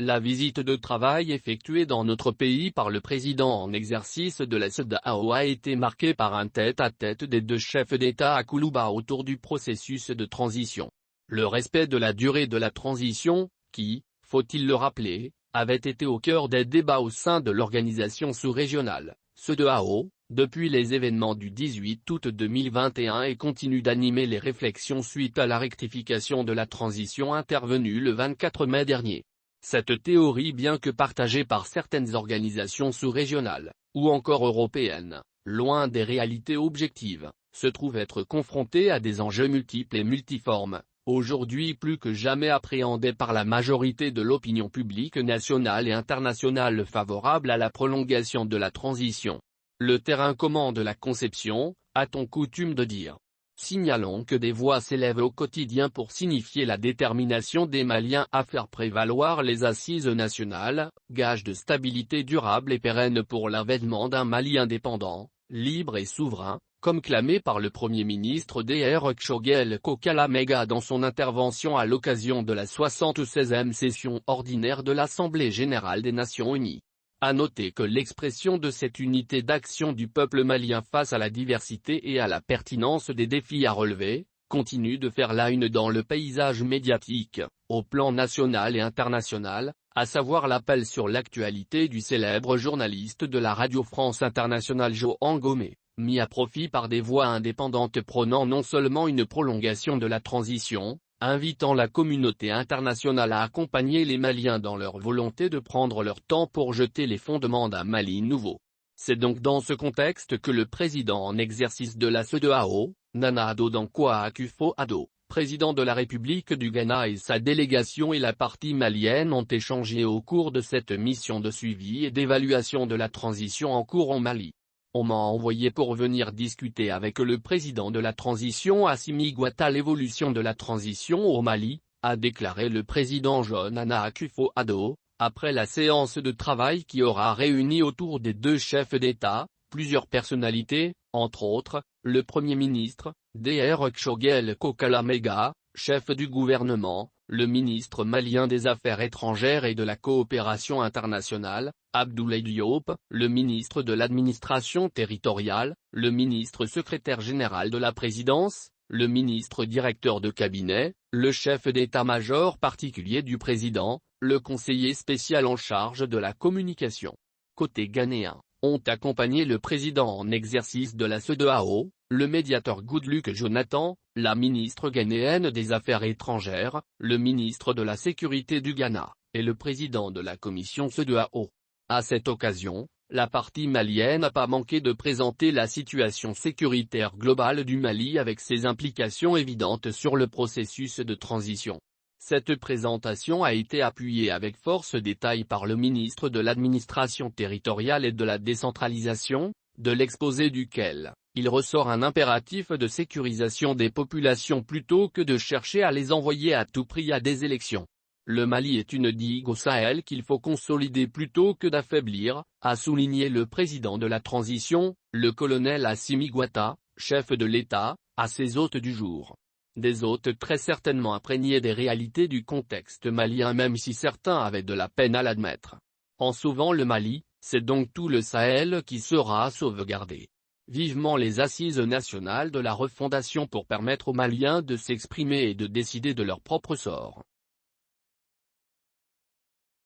La visite de travail effectuée dans notre pays par le président en exercice de la CEDEAO a été marquée par un tête-à-tête des deux chefs d'État à Koulouba autour du processus de transition. Le respect de la durée de la transition, qui, faut-il le rappeler, avait été au cœur des débats au sein de l'organisation sous-régionale, CEDEAO, depuis les événements du 18 août 2021 et continue d'animer les réflexions suite à la rectification de la transition intervenue le 24 mai dernier. Cette théorie, bien que partagée par certaines organisations sous-régionales, ou encore européennes, loin des réalités objectives, se trouve être confrontée à des enjeux multiples et multiformes, aujourd'hui plus que jamais appréhendés par la majorité de l'opinion publique nationale et internationale favorable à la prolongation de la transition. Le terrain commande la conception, a-t-on coutume de dire. Signalons que des voix s'élèvent au quotidien pour signifier la détermination des Maliens à faire prévaloir les assises nationales, gage de stabilité durable et pérenne pour l'avènement d'un Mali indépendant, libre et souverain, comme clamé par le Premier ministre Dr Tchogel Kokalamega dans son intervention à l'occasion de la 76e session ordinaire de l'Assemblée générale des Nations unies. À noter que l'expression de cette unité d'action du peuple malien face à la diversité et à la pertinence des défis à relever, continue de faire la une dans le paysage médiatique, au plan national et international, à savoir l'appel sur l'actualité du célèbre journaliste de la Radio France Internationale Joan Gomé, mis à profit par des voix indépendantes prônant non seulement une prolongation de la transition, invitant la communauté internationale à accompagner les Maliens dans leur volonté de prendre leur temps pour jeter les fondements d'un Mali nouveau. C'est donc dans ce contexte que le président en exercice de la CEDEAO, Nana Addo Dankwa Akufo-Addo, président de la République du Ghana et sa délégation et la partie malienne ont échangé au cours de cette mission de suivi et d'évaluation de la transition en cours au Mali. On m'a envoyé pour venir discuter avec le président de la transition Assimi Goïta l'évolution de la transition au Mali, a déclaré le président John Nana Akufo-Addo, après la séance de travail qui aura réuni autour des deux chefs d'État, plusieurs personnalités, entre autres, le Premier ministre, Dr Tchogel Kokalamega, chef du gouvernement, le ministre malien des Affaires étrangères et de la coopération internationale, Abdoulaye Diop, le ministre de l'administration territoriale, le ministre secrétaire général de la présidence, le ministre directeur de cabinet, le chef d'état-major particulier du président, le conseiller spécial en charge de la communication. Côté ghanéen, ont accompagné le président en exercice de la CEDEAO, le médiateur Goodluck Jonathan, la ministre ghanéenne des Affaires étrangères, le ministre de la Sécurité du Ghana, et le président de la commission CEDEAO. À cette occasion, la partie malienne n'a pas manqué de présenter la situation sécuritaire globale du Mali avec ses implications évidentes sur le processus de transition. Cette présentation a été appuyée avec force détail par le ministre de l'Administration territoriale et de la décentralisation, de l'exposé duquel il ressort un impératif de sécurisation des populations plutôt que de chercher à les envoyer à tout prix à des élections. Le Mali est une digue au Sahel qu'il faut consolider plutôt que d'affaiblir, a souligné le président de la transition, le colonel Assimi Goïta, chef de l'État, à ses hôtes du jour. Des hôtes très certainement imprégnés des réalités du contexte malien même si certains avaient de la peine à l'admettre. En sauvant le Mali, c'est donc tout le Sahel qui sera sauvegardé. Vivement les assises nationales de la refondation pour permettre aux Maliens de s'exprimer et de décider de leur propre sort.